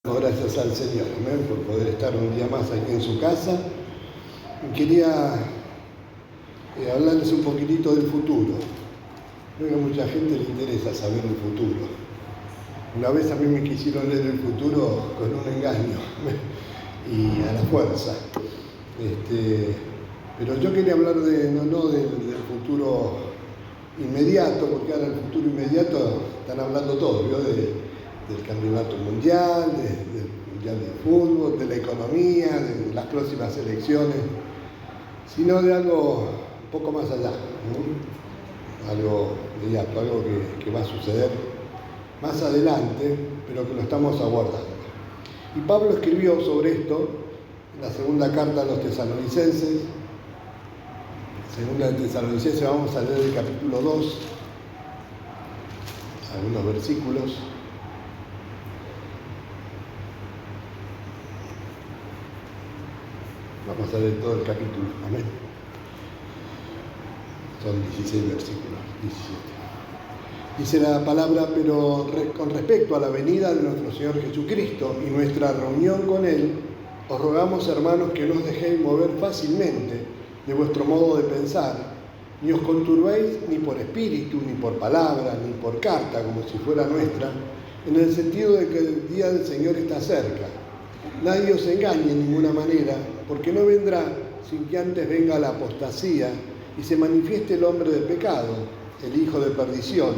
Gracias al Señor, amén, por poder estar un día más aquí en su casa. Quería hablarles un poquitito del futuro. Creo que a mucha gente le interesa saber el futuro. Una vez a mí me quisieron leer el futuro con un engaño y a la fuerza. Pero yo quería hablar no del futuro inmediato, porque ahora el futuro inmediato están hablando todos, ¿no? Del campeonato mundial, del mundial de fútbol, de la economía, de las próximas elecciones, sino de algo un poco más allá, ¿no? Algo inmediato, algo que va a suceder más adelante, pero que lo estamos aguardando. Y Pablo escribió sobre esto en la segunda carta a los tesalonicenses. Segunda de Tesalonicenses, vamos a leer el capítulo 2, algunos versículos. Vamos a leer todo el capítulo, amén. Son 16 versículos, 17. Dice la palabra: pero con respecto a la venida de nuestro Señor Jesucristo y nuestra reunión con Él, os rogamos, hermanos, que no os dejéis mover fácilmente de vuestro modo de pensar, ni os conturbéis ni por espíritu, ni por palabra, ni por carta, como si fuera nuestra, en el sentido de que el día del Señor está cerca. Nadie os engañe en ninguna manera, porque no vendrá sin que antes venga la apostasía y se manifieste el hombre de pecado, el hijo de perdición,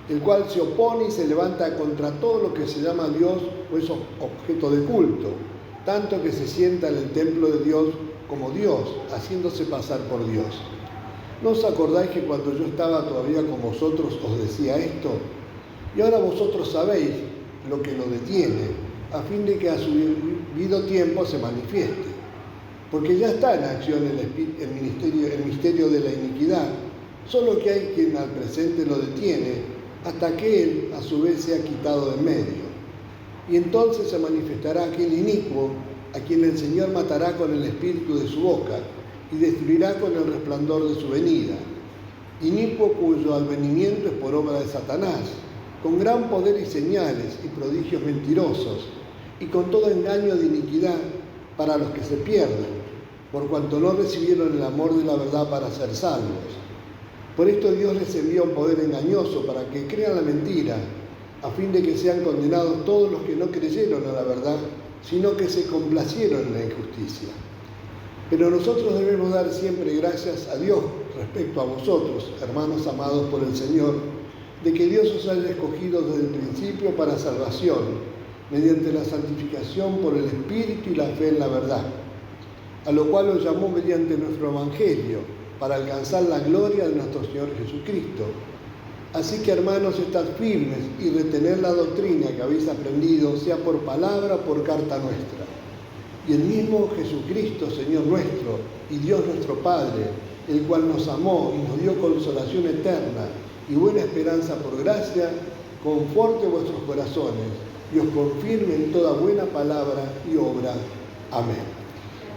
el cual se opone y se levanta contra todo lo que se llama Dios o es objeto de culto, tanto que se sienta en el templo de Dios como Dios, haciéndose pasar por Dios. ¿No os acordáis que cuando yo estaba todavía con vosotros os decía esto? Y ahora vosotros sabéis lo que lo detiene, a fin de que a su debido tiempo se manifieste. Porque ya está en acción el misterio de la iniquidad, solo que hay quien al presente lo detiene, hasta que él a su vez sea quitado de medio. Y entonces se manifestará aquel inicuo, a quien el Señor matará con el espíritu de su boca, y destruirá con el resplandor de su venida. Inicuo cuyo advenimiento es por obra de Satanás, con gran poder y señales y prodigios mentirosos, y con todo engaño de iniquidad para los que se pierden, por cuanto no recibieron el amor de la verdad para ser salvos. Por esto Dios les envía un poder engañoso para que crean la mentira, a fin de que sean condenados todos los que no creyeron a la verdad, sino que se complacieron en la injusticia. Pero nosotros debemos dar siempre gracias a Dios respecto a vosotros, hermanos amados por el Señor, de que Dios os haya escogido desde el principio para salvación, mediante la santificación por el Espíritu y la fe en la verdad, a lo cual os llamó mediante nuestro Evangelio, para alcanzar la gloria de nuestro Señor Jesucristo. Así que, hermanos, estad firmes y retened la doctrina que habéis aprendido, sea por palabra o por carta nuestra. Y el mismo Jesucristo, Señor nuestro, y Dios nuestro Padre, el cual nos amó y nos dio consolación eterna y buena esperanza por gracia, conforte vuestros corazones y os confirme en toda buena palabra y obra. Amén.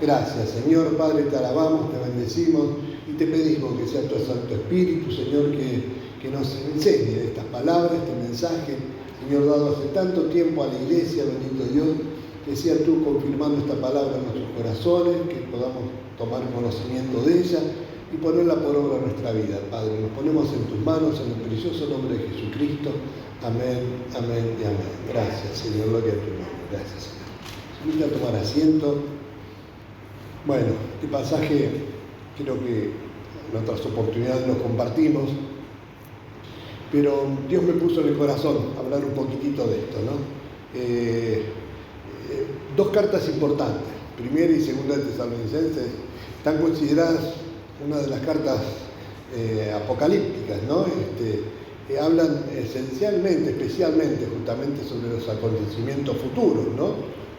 Gracias, Señor Padre, te alabamos, te bendecimos y te pedimos que sea tu Santo Espíritu, Señor, que nos enseñe estas palabras, este mensaje, Señor, dado hace tanto tiempo a la Iglesia, bendito Dios, que sea tú confirmando esta palabra en nuestros corazones, que podamos tomar conocimiento de ella y ponerla por obra en nuestra vida, Padre. Nos ponemos en tus manos, en el precioso nombre de Jesucristo. Amén, amén y amén. Gracias, Señor, gloria a tu nombre. Gracias, Señor. Se invita a tomar asiento. Bueno, este pasaje creo que en otras oportunidades lo compartimos, pero Dios me puso en el corazón hablar un poquitito de esto, ¿no? Dos cartas importantes, primera y segunda de Tesalonicenses, están consideradas una de las cartas apocalípticas, ¿no? Que hablan esencialmente, especialmente, justamente sobre los acontecimientos futuros, ¿no?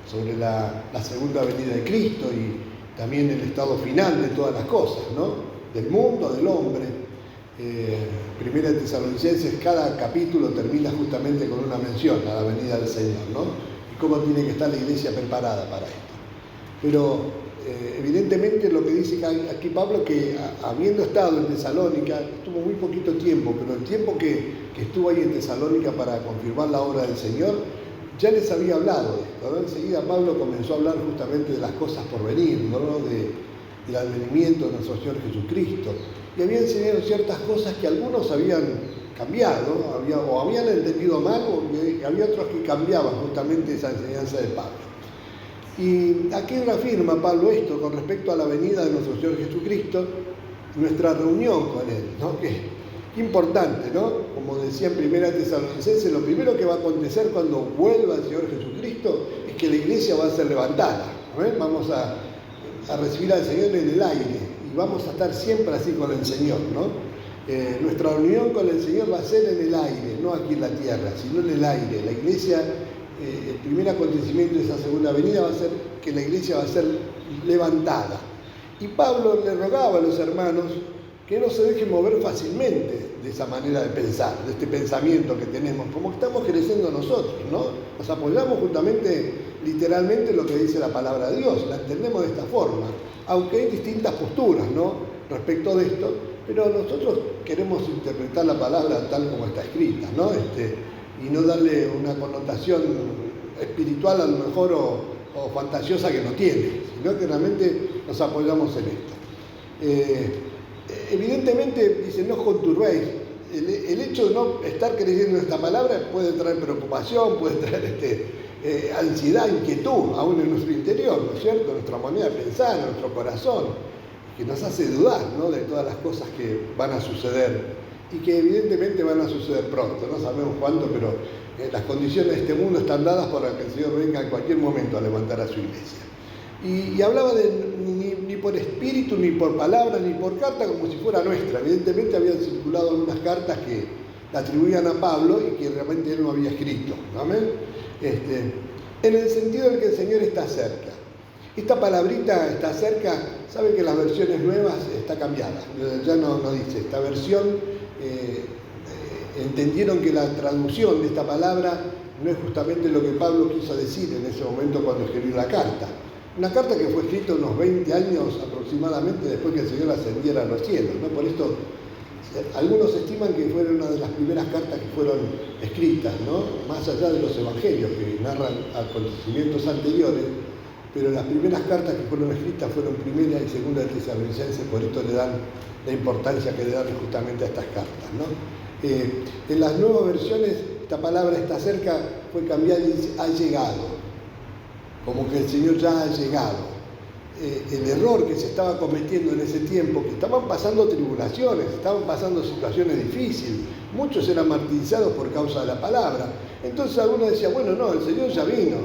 Sobre la segunda venida de Cristo y también el estado final de todas las cosas, ¿no? Del mundo, del hombre. Primera de Tesalonicenses, cada capítulo termina justamente con una mención a la venida del Señor, ¿no? Y cómo tiene que estar la iglesia preparada para esto. Pero evidentemente lo que dice aquí Pablo, que habiendo estado en Tesalónica, estuvo muy poquito tiempo, pero el tiempo que estuvo ahí en Tesalónica para confirmar la obra del Señor, ya les había hablado de esto, ¿no? Enseguida Pablo comenzó a hablar justamente de las cosas por venir, ¿no? Del advenimiento de nuestro Señor Jesucristo. Y había enseñado ciertas cosas que algunos habían cambiado, o habían entendido mal, o había otros que cambiaban justamente esa enseñanza de Pablo. Y aquí reafirma Pablo esto con respecto a la venida de nuestro Señor Jesucristo, nuestra reunión con Él, ¿no? Qué importante, ¿no? Como decía en 1 Tesalonicenses, lo primero que va a acontecer cuando vuelva el Señor Jesucristo es que la iglesia va a ser levantada. Vamos a recibir al Señor en el aire y vamos a estar siempre así con el Señor, ¿no? Nuestra reunión con el Señor va a ser en el aire, no aquí en la tierra, sino en el aire. La iglesia, el primer acontecimiento de esa segunda venida va a ser que la iglesia va a ser levantada. Y Pablo le rogaba a los hermanos que no se dejen mover fácilmente de esa manera de pensar, de este pensamiento que tenemos, como estamos creciendo nosotros, ¿no? Nos apoyamos justamente, literalmente, en lo que dice la palabra de Dios, la entendemos de esta forma, aunque hay distintas posturas, ¿no?, respecto de esto, pero nosotros queremos interpretar la palabra tal como está escrita, ¿no? Y no darle una connotación espiritual a lo mejor o fantasiosa que no tiene, sino que realmente nos apoyamos en esto. Evidentemente, dice, no os conturbéis. El hecho de no estar creyendo en esta palabra puede traer preocupación, puede traer ansiedad, inquietud, aún en nuestro interior, ¿no es cierto? Nuestra manera de pensar, nuestro corazón, que nos hace dudar, ¿no?, de todas las cosas que van a suceder y que evidentemente van a suceder pronto. No sabemos cuándo, pero las condiciones de este mundo están dadas para que el Señor venga en cualquier momento a levantar a su iglesia. Y hablaba de ni por espíritu, ni por palabra, ni por carta, como si fuera nuestra. Evidentemente habían circulado algunas cartas que la atribuían a Pablo y que realmente él no había escrito. ¿Amén? En el sentido de que el Señor está cerca. Esta palabrita está cerca, saben que las versiones nuevas está cambiada. Ya no dice esta versión. Entendieron que la traducción de esta palabra no es justamente lo que Pablo quiso decir en ese momento cuando escribió la carta. Una carta que fue escrita unos 20 años aproximadamente después que el Señor ascendiera a los cielos, ¿no? Por esto, algunos estiman que fue una de las primeras cartas que fueron escritas, ¿no? Más allá de los evangelios que narran acontecimientos anteriores, pero las primeras cartas que fueron escritas fueron primera y segunda de Tesalonicenses, por esto le dan la importancia que le dan justamente a estas cartas, ¿no? En las nuevas versiones, esta palabra está cerca, fue cambiada y dice, ha llegado. Como que el Señor ya ha llegado. El error que se estaba cometiendo en ese tiempo, que estaban pasando tribulaciones, estaban pasando situaciones difíciles, muchos eran martirizados por causa de la palabra. Entonces algunos decían, bueno, no, el Señor ya vino.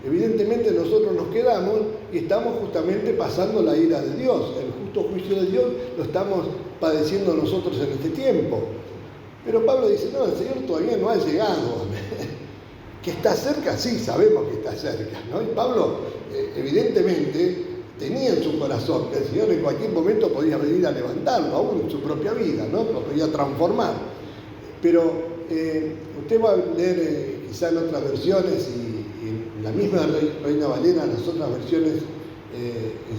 Evidentemente nosotros nos quedamos y estamos justamente pasando la ira de Dios. El justo juicio de Dios lo estamos padeciendo nosotros en este tiempo. Pero Pablo dice, no, el Señor todavía no ha llegado. Que está cerca, sí, sabemos que está cerca, ¿no? Y Pablo, evidentemente, tenía en su corazón que el Señor en cualquier momento podía venir a levantarlo, aún en su propia vida, ¿no? Lo podía transformar. Pero usted va a leer quizá en otras versiones y en la misma Reina Valera, en las otras versiones,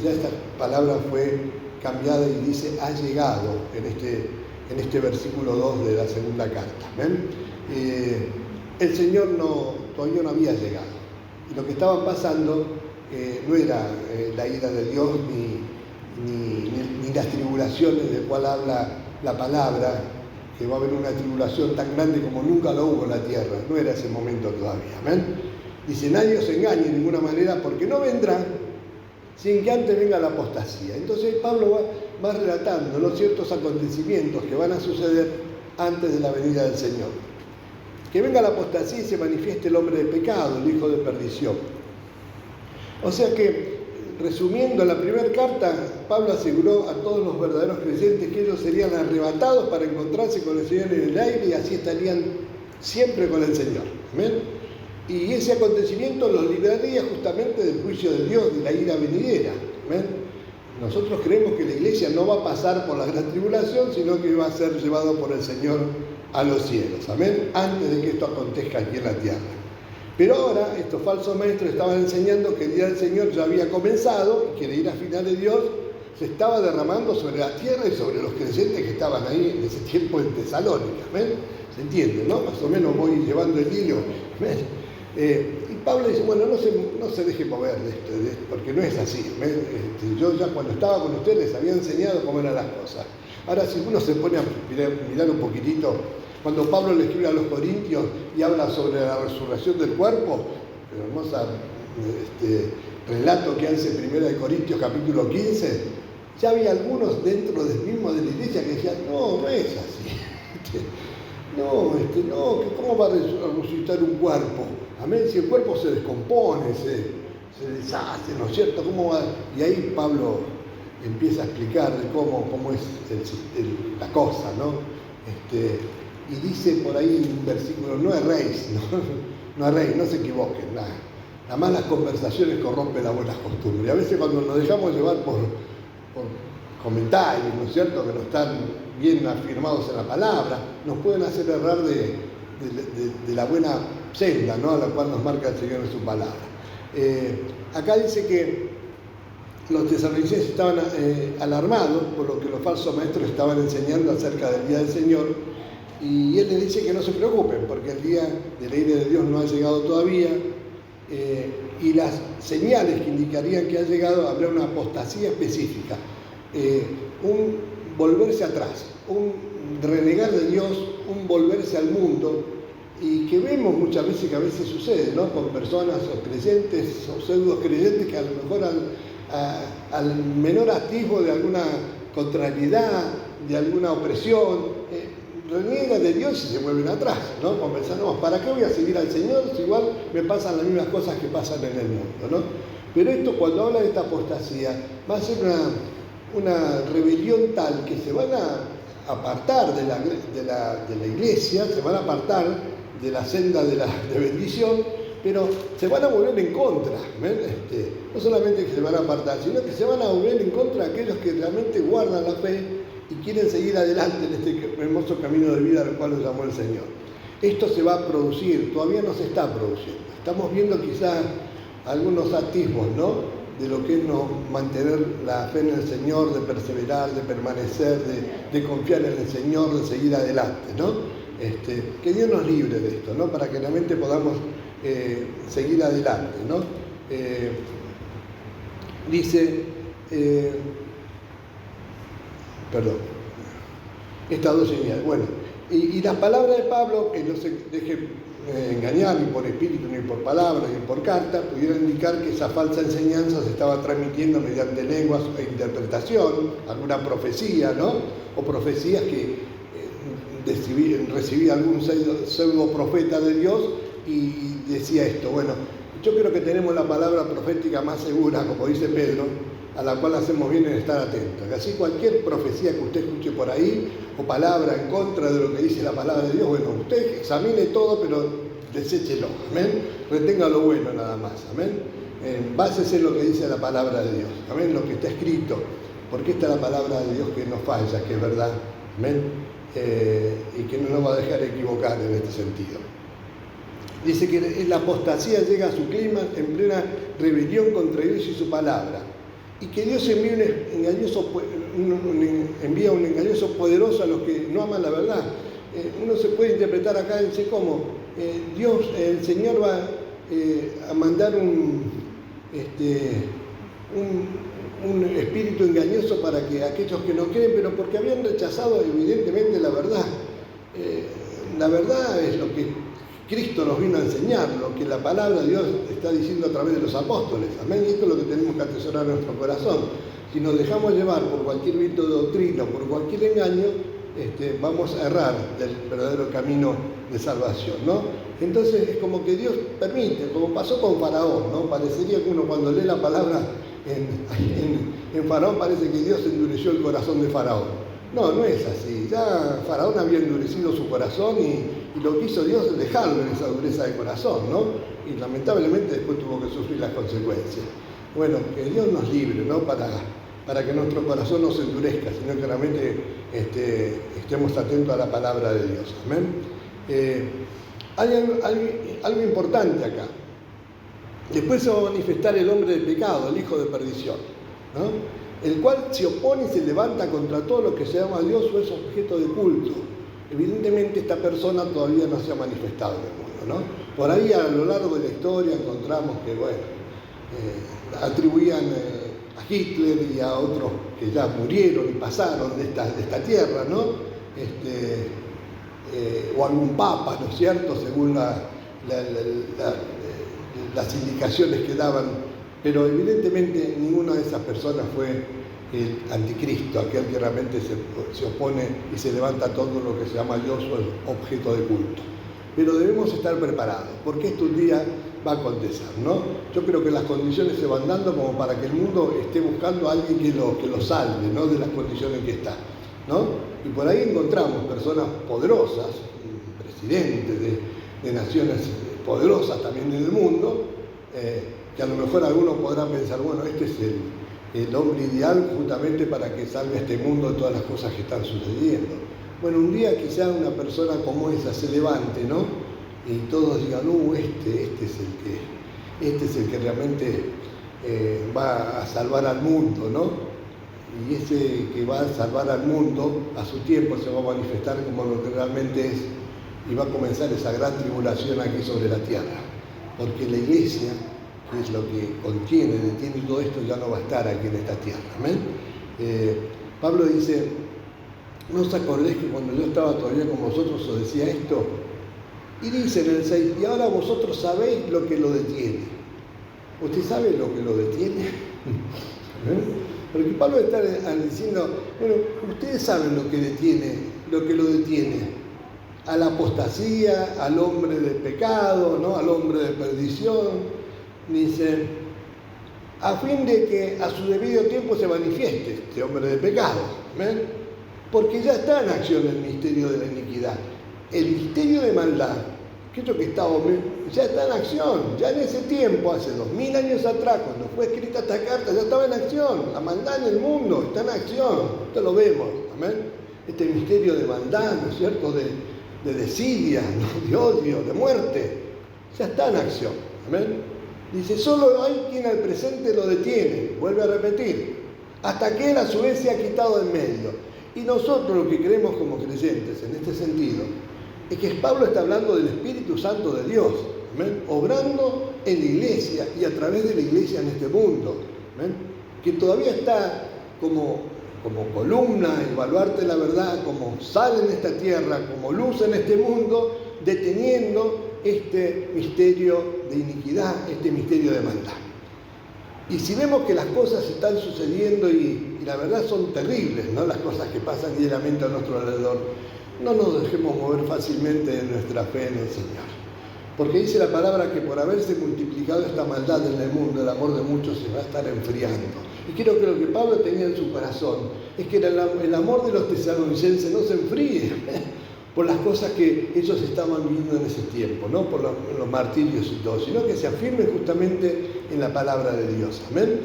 ya esta palabra fue cambiada y dice, ha llegado en este versículo 2 de la segunda carta. ¿Ven? El Señor todavía no había llegado. Y lo que estaban pasando no era la ira de Dios ni las tribulaciones de cual habla la palabra, que va a haber una tribulación tan grande como nunca lo hubo en la tierra. No era ese momento todavía. ¿Ven? Dice, nadie os engañe de ninguna manera porque no vendrá sin que antes venga la apostasía. Entonces Pablo va relatando los ciertos acontecimientos que van a suceder antes de la venida del Señor. Que venga la apostasía y se manifieste el hombre de pecado, el hijo de perdición. O sea que, resumiendo la primera carta, Pablo aseguró a todos los verdaderos creyentes que ellos serían arrebatados para encontrarse con el Señor en el aire y así estarían siempre con el Señor. ¿Amén? Y ese acontecimiento los libraría justamente del juicio de Dios, de la ira venidera. ¿Amén? Nosotros creemos que la iglesia no va a pasar por la gran tribulación, sino que va a ser llevado por el Señor a los cielos, amén, antes de que esto acontezca aquí en la tierra. Pero ahora estos falsos maestros estaban enseñando que el día del Señor ya había comenzado y que la ira final de Dios se estaba derramando sobre la tierra y sobre los creyentes que estaban ahí en ese tiempo en Tesalónica, amén. ¿Se entiende, no? Más o menos voy llevando el hilo, amén. Y Pablo dice, bueno, no se deje mover de esto, porque no es así. Yo ya cuando estaba con ustedes les había enseñado cómo eran las cosas. Ahora, si uno se pone a mirar un poquitito, cuando Pablo le escribe a los Corintios y habla sobre la resurrección del cuerpo, el hermoso relato que hace 1 Corintios capítulo 15, ya había algunos dentro del mismo de la iglesia que decían, no es así. ¿Cómo va a resucitar un cuerpo? Amén, si el cuerpo se descompone, se deshace, ¿no es cierto? ¿Cómo va? Y ahí Pablo empieza a explicar de cómo es la cosa, ¿no? Y dice por ahí un versículo, no erréis, no erréis, no se equivoquen, las malas conversaciones corrompen las buenas costumbres. Y a veces cuando nos dejamos llevar por comentarios, ¿no es cierto?, que no están bien afirmados en la palabra, nos pueden hacer errar de la buena senda, ¿no?, a la cual nos marca el Señor en su palabra. Acá dice que los tesalonicenses estaban alarmados por lo que los falsos maestros estaban enseñando acerca del día del Señor, y él les dice que no se preocupen, porque el día de la ira de Dios no ha llegado todavía, y las señales que indicarían que ha llegado, habrá una apostasía específica, un volverse atrás, un renegar de Dios, un volverse al mundo, y que vemos muchas veces que a veces sucede, ¿no?, con personas o creyentes o pseudo creyentes que a lo mejor al menor atisbo de alguna contrariedad, de alguna opresión, reniegan de Dios y se vuelven atrás, ¿no? Como pensando, ¿para qué voy a seguir al Señor si igual me pasan las mismas cosas que pasan en el mundo, ¿no? Pero esto, cuando habla de esta apostasía, va a ser una rebelión tal que se van a apartar de la iglesia, se van a apartar de la senda de bendición, pero se van a volver en contra. No solamente que se van a apartar, sino que se van a volver en contra de aquellos que realmente guardan la fe y quieren seguir adelante en este hermoso camino de vida al cual nos llamó el Señor. Esto se va a producir, todavía no se está produciendo. Estamos viendo quizás algunos atisbos, ¿no?, de lo que es mantener la fe en el Señor, de perseverar, de permanecer, de confiar en el Señor, de seguir adelante, ¿no? Que Dios nos libre de esto, ¿no?, para que realmente podamos seguir adelante, ¿no? Estas dos señales. Bueno, y las palabras de Pablo, que no se deje engañar ni por espíritu, ni por palabras, ni por carta, pudieran indicar que esa falsa enseñanza se estaba transmitiendo mediante lenguas e interpretación, alguna profecía, ¿no? O profecías que recibía algún pseudo profeta de Dios y decía esto. Bueno, yo creo que tenemos la palabra profética más segura, como dice Pedro, a la cual hacemos bien en estar atentos. Así cualquier profecía que usted escuche por ahí, o palabra en contra de lo que dice la palabra de Dios, bueno, usted examine todo, pero deséchelo, amén. Retenga lo bueno nada más, amén. Básese en lo que dice la palabra de Dios, amén, lo que está escrito, porque esta es la palabra de Dios que no falla, que es verdad, amén, y que no nos va a dejar equivocar en este sentido. Dice que la apostasía llega a su clima en plena rebelión contra Dios y su palabra, y que Dios envía un engañoso poderoso a los que no aman la verdad. Uno se puede interpretar acá, dice, ¿cómo? El Señor va a mandar un espíritu engañoso para que aquellos que no creen, pero porque habían rechazado evidentemente la verdad. La verdad es lo que Cristo nos vino a enseñar, lo que la palabra de Dios está diciendo a través de los apóstoles. Amén. Y esto es lo que tenemos que atesorar en nuestro corazón. Si nos dejamos llevar por cualquier viento de doctrina, por cualquier engaño, vamos a errar del verdadero camino de salvación, ¿no? Entonces es como que Dios permite, como pasó con Faraón, ¿no? Parecería que uno cuando lee la palabra en Faraón parece que Dios endureció el corazón de Faraón. No es así. Ya Faraón había endurecido su corazón y lo que hizo Dios es dejarlo en esa dureza de corazón, ¿no? Y lamentablemente después tuvo que sufrir las consecuencias. Bueno, que Dios nos libre, ¿no? Para que nuestro corazón no se endurezca, sino que realmente estemos atentos a la palabra de Dios. Amén. Hay algo importante acá. Después se va a manifestar el hombre del pecado, el hijo de perdición, ¿no? El cual se opone y se levanta contra todo lo que se llama Dios o es objeto de culto. evidentemente esta persona todavía no se ha manifestado en el mundo, ¿no? Por ahí a lo largo de la historia encontramos que, bueno, atribuían a Hitler y a otros que ya murieron y pasaron de esta tierra, ¿no? O algún papa, ¿no es cierto?, según las indicaciones que daban, pero evidentemente ninguna de esas personas fue el anticristo, aquel que realmente se opone y se levanta todo lo que se llama Dios o el objeto de culto. Pero debemos estar preparados, porque esto un día va a acontecer, ¿no? Yo creo que las condiciones se van dando como para que el mundo esté buscando a alguien que lo salve, ¿no?, de las condiciones en que está, ¿no? Y por ahí encontramos personas poderosas, presidentes de naciones poderosas también en el mundo, que a lo mejor algunos podrán pensar, bueno, este es el hombre ideal justamente para que salve a este mundo de todas las cosas que están sucediendo. Bueno, un día quizá una persona como esa se levante, ¿no?, y todos digan, este es el que realmente va a salvar al mundo, ¿no? Y ese que va a salvar al mundo, a su tiempo se va a manifestar como lo que realmente es, y va a comenzar esa gran tribulación aquí sobre la tierra. Porque la iglesia, que es lo que contiene, detiene todo esto, ya no va a estar aquí en esta tierra. ¿Amén? Pablo dice, ¿no os acordéis que cuando yo estaba todavía con vosotros os decía esto? Y dice en el 6, y ahora vosotros sabéis lo que lo detiene. ¿Usted sabe lo que lo detiene? Porque Pablo está diciendo, bueno, ustedes saben lo que lo detiene a la apostasía, al hombre de pecado, ¿no?, al hombre de perdición. Dice, a fin de que a su debido tiempo se manifieste este hombre de pecado, ¿ven? Porque ya está en acción el misterio de la iniquidad. El misterio de maldad, que es lo que ya está en acción. Ya en ese tiempo, hace 2000 años atrás, cuando fue escrita esta carta, ya estaba en acción. La maldad en el mundo está en acción. Esto lo vemos, ¿amén? Este misterio de maldad, ¿no es cierto?, de desidia, ¿no?, de odio, de muerte, ya está en acción, ¿amén? Dice, solo hay quien al presente lo detiene, vuelve a repetir, hasta que él a su vez se ha quitado en medio. Y nosotros lo que creemos como creyentes en este sentido, es que Pablo está hablando del Espíritu Santo de Dios, ¿amén?, obrando en la iglesia y a través de la iglesia en este mundo, ¿amén?, que todavía está como columna, el baluarte de la verdad, como sal en esta tierra, como luz en este mundo, deteniendo este misterio de iniquidad, este misterio de maldad. Y si vemos que las cosas están sucediendo y la verdad son terribles, ¿no?, las cosas que pasan diariamente a nuestro alrededor, no nos dejemos mover fácilmente de nuestra fe en el Señor. Porque dice la palabra que por haberse multiplicado esta maldad en el mundo, el amor de muchos se va a estar enfriando. Y creo que lo que Pablo tenía en su corazón es que el amor de los tesalonicenses no se enfríe por las cosas que ellos estaban viviendo en ese tiempo, no por los martirios y todo, sino que se afirmen justamente en la palabra de Dios. Amén.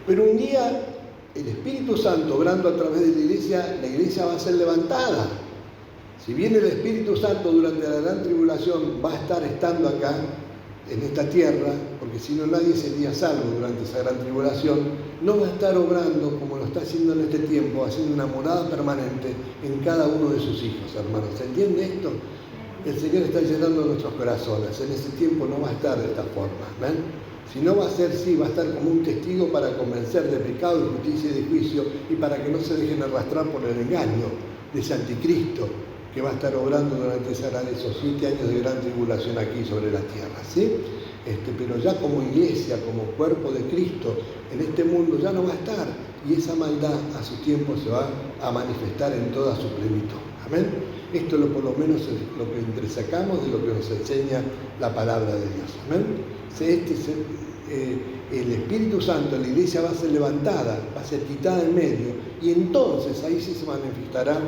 Pero un día el Espíritu Santo, obrando a través de la iglesia va a ser levantada. Si viene el Espíritu Santo durante la gran tribulación, va a estar estando acá, en esta tierra, porque si no nadie sería salvo durante esa gran tribulación, no va a estar obrando como lo está haciendo en este tiempo, haciendo una morada permanente en cada uno de sus hijos, hermanos. ¿Se entiende esto? El Señor está llenando nuestros corazones. En ese tiempo no va a estar de esta forma, ¿ven? Si no va a ser, sí, va a estar como un testigo para convencer de pecado, de justicia y de juicio, y para que no se dejen arrastrar por el engaño de ese anticristo que va a estar obrando durante esos 7 años de gran tribulación aquí sobre la tierra, ¿sí? Pero ya como iglesia, como cuerpo de Cristo, en este mundo ya no va a estar, y esa maldad a su tiempo se va a manifestar en toda su plenitud. Amén. Esto es por lo menos lo que entresacamos de lo que nos enseña la palabra de Dios. Amén. El Espíritu Santo en la iglesia va a ser levantada, va a ser quitada en medio, y entonces ahí sí se manifestará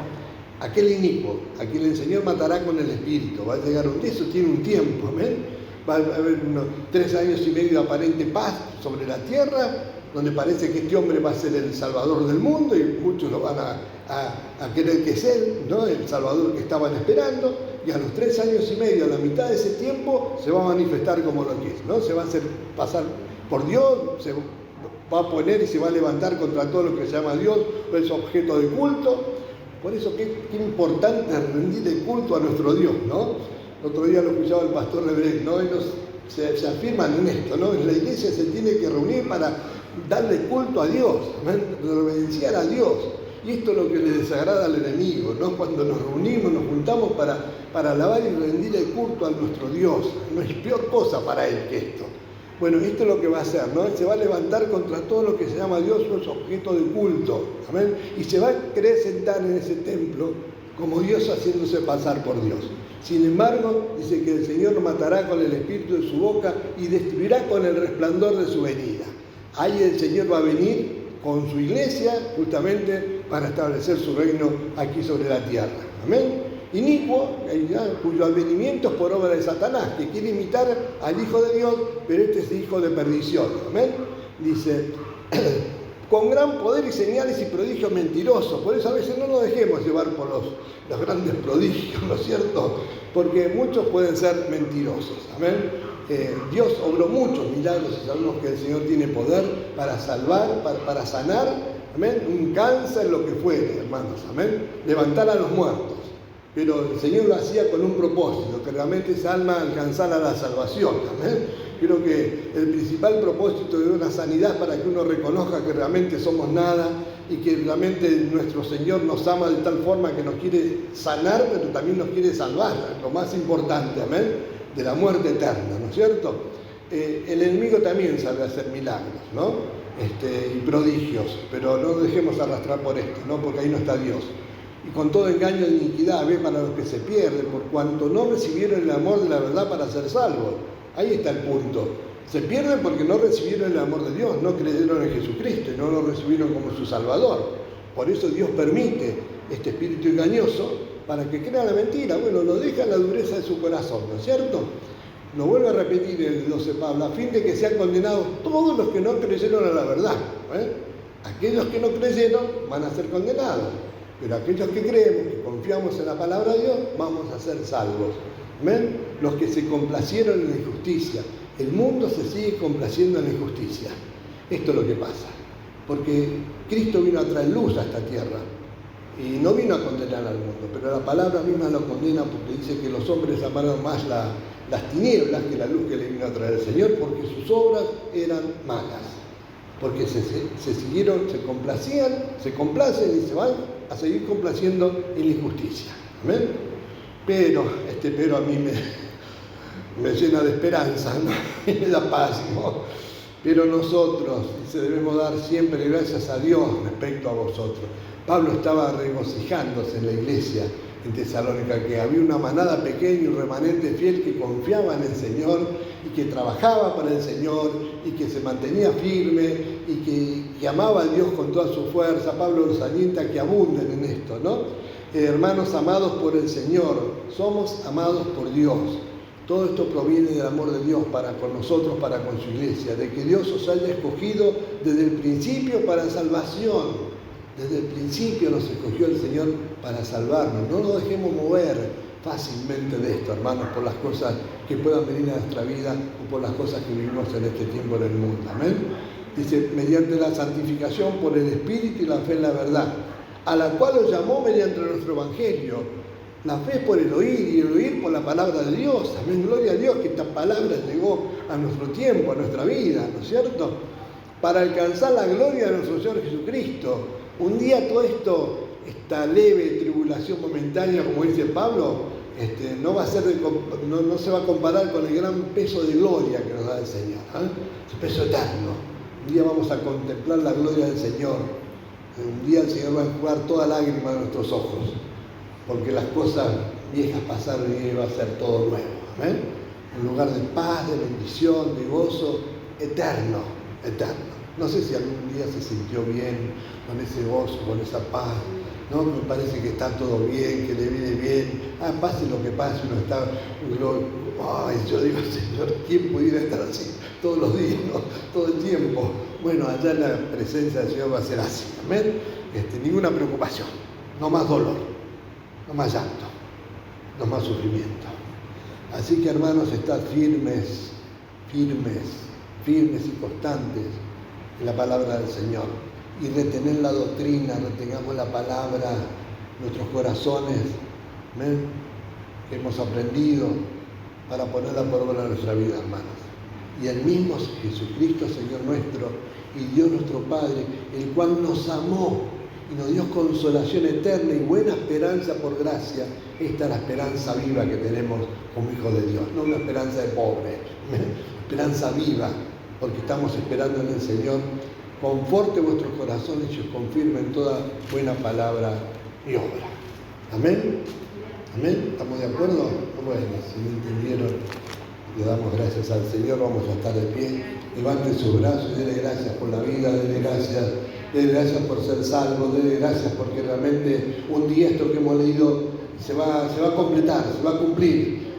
aquel inicuo, a quien el Señor matará con el Espíritu. Va a llegar eso tiene un tiempo, amén. Va a haber unos 3 años y medio de aparente paz sobre la tierra, donde parece que este hombre va a ser el Salvador del mundo, y muchos lo van a creer que es él, ¿no?, el Salvador que estaban esperando, y a los 3 años y medio, a la mitad de ese tiempo, se va a manifestar como lo que es, ¿no? Se va a hacer pasar por Dios, se va a poner y se va a levantar contra todo lo que se llama Dios, es objeto de culto. Por eso qué importante es rendirle culto a nuestro Dios, ¿no? El otro día lo escuchaba el pastor Lebrecht, ¿no? Ellos se afirman en esto, ¿no? La iglesia se tiene que reunir para darle culto a Dios, reverenciar a Dios. Y esto es lo que le desagrada al enemigo, ¿no? Cuando nos reunimos, nos juntamos para alabar y rendirle culto a nuestro Dios. No hay peor cosa para él que esto. Bueno, esto es lo que va a hacer, ¿no? Se va a levantar contra todo lo que se llama Dios o es objeto de culto, ¿amén? Y se va a querer sentar en ese templo como Dios haciéndose pasar por Dios. Sin embargo, dice que el Señor matará con el espíritu de su boca y destruirá con el resplandor de su venida. Ahí el Señor va a venir con su iglesia justamente para establecer su reino aquí sobre la tierra. Amén. Inicuo, cuyo advenimiento es por obra de Satanás, que quiere imitar al Hijo de Dios, pero este es hijo de perdición. Amén. Dice, con gran poder y señales y prodigios mentirosos. Por eso a veces no nos dejemos llevar por los grandes prodigios, ¿no es cierto? Porque muchos pueden ser mentirosos. Amén. Dios obró muchos milagros y sabemos que el Señor tiene poder para salvar, para sanar, amén, un cáncer, lo que fuere, hermanos, amén, levantar a los muertos. Pero el Señor lo hacía con un propósito, que realmente esa alma alcanzara la salvación, amén. Creo que el principal propósito de una sanidad para que uno reconozca que realmente somos nada y que realmente nuestro Señor nos ama de tal forma que nos quiere sanar, pero también nos quiere salvar, lo más importante, amén, de la muerte eterna, ¿no es cierto? El enemigo también sabe hacer milagros, ¿no? Y prodigios, pero no nos dejemos arrastrar por esto, ¿no? Porque ahí no está Dios. Y con todo engaño de iniquidad, ve para los que se pierden, por cuanto no recibieron el amor de la verdad para ser salvos. Ahí está el punto. Se pierden porque no recibieron el amor de Dios, no creyeron en Jesucristo y no lo recibieron como su Salvador. Por eso Dios permite este espíritu engañoso para que crea la mentira. Bueno, lo deja en la dureza de su corazón, ¿no es cierto? Lo vuelve a repetir el 12 Pablo, a fin de que sean condenados todos los que no creyeron a la verdad. Aquellos que no creyeron van a ser condenados. Pero aquellos que creemos, que confiamos en la palabra de Dios, vamos a ser salvos. ¿Ven? Los que se complacieron en la injusticia. El mundo se sigue complaciendo en la injusticia. Esto es lo que pasa. Porque Cristo vino a traer luz a esta tierra. Y no vino a condenar al mundo. Pero la palabra misma lo condena porque dice que los hombres amaron más las tinieblas que la luz que le vino a traer el Señor, porque sus obras eran malas. Porque se siguieron, se complacen y se van a seguir complaciendo en la injusticia. ¿Amén? Pero a mí me llena de esperanza, ¿no? Y me da paz, ¿no? Pero nosotros, dice, debemos dar siempre gracias a Dios respecto a vosotros. Pablo estaba regocijándose en la iglesia en Tesalónica, que había una manada pequeña y un remanente fiel que confiaba en el Señor y que trabajaba para el Señor y que se mantenía firme y que amaba a Dios con toda su fuerza. Pablo los alienta a que abunden en esto, ¿no? Hermanos amados por el Señor, somos amados por Dios. Todo esto proviene del amor de Dios para con nosotros, para con su iglesia, de que Dios os haya escogido desde el principio para salvación. Desde el principio nos escogió el Señor para salvarnos. No nos dejemos mover fácilmente de esto, hermanos, por las cosas que puedan venir a nuestra vida o por las cosas que vivimos en este tiempo en el mundo. Amén. Dice, mediante la santificación por el Espíritu y la fe en la verdad, a la cual os llamó mediante nuestro Evangelio. La fe por el oír y el oír por la palabra de Dios. Amén, gloria a Dios que esta palabra llegó a nuestro tiempo, a nuestra vida, ¿no es cierto? Para alcanzar la gloria de nuestro Señor Jesucristo. Un día todo esto, esta leve tribulación momentánea, como dice Pablo, no se va a comparar con el gran peso de gloria que nos da el Señor, ese peso eterno. Un día vamos a contemplar la gloria del Señor. Un día el Señor va a enjugar toda lágrima de nuestros ojos, porque las cosas viejas pasaron y va a ser todo nuevo. ¿Amén? Un lugar de paz, de bendición, de gozo eterno, eterno. No sé si algún día se sintió bien con ese gozo, con esa paz. No, me parece que está todo bien, que le viene bien. Pase lo que pase, uno está... yo digo, Señor, ¿quién pudiera estar así todos los días, ¿no? Todo el tiempo? Bueno, allá en la presencia del Señor va a ser así. Amén. Ninguna preocupación, no más dolor, no más llanto, no más sufrimiento. Así que, hermanos, estad firmes y constantes en la palabra del Señor y retener la doctrina, retengamos la palabra, nuestros corazones, amén, que hemos aprendido para ponerla por obra en nuestra vida, hermanos. Y el mismo Jesucristo, Señor nuestro, y Dios nuestro Padre, el cual nos amó y nos dio consolación eterna y buena esperanza por gracia. Esta es la esperanza viva que tenemos como hijos de Dios, no una esperanza de pobre, esperanza viva, porque estamos esperando en el Señor. Conforte vuestros corazones y os confirme en toda buena palabra y obra. Amén. Amén. ¿Estamos de acuerdo? Bueno, si no entendieron, le damos gracias al Señor. Vamos a estar de pie. Levante sus brazos y dele gracias por la vida, dele gracias por ser salvo, dele gracias porque realmente un día esto que hemos leído se va a completar, se va a cumplir.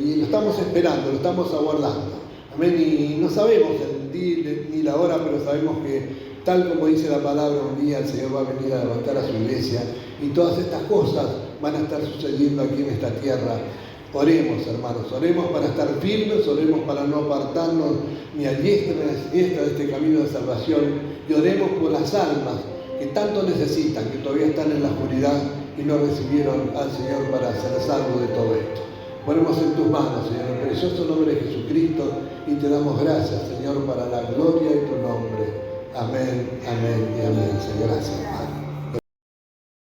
Y lo estamos esperando, lo estamos aguardando. Amén. Y no sabemos el día ni la hora, pero sabemos que tal como dice la palabra, un día el Señor va a venir a levantar a su iglesia y todas estas cosas van a estar sucediendo aquí en esta tierra. Oremos, hermanos, oremos para estar firmes, oremos para no apartarnos ni a diestra ni a siniestra de este camino de salvación, y oremos por las almas que tanto necesitan, que todavía están en la oscuridad y no recibieron al Señor para ser salvos de todo esto. Ponemos en tus manos, Señor, en el precioso nombre de Jesucristo, y te damos gracias, Señor, para la gloria de tu nombre. Amén, amén y amén. Señor, gracias, Padre.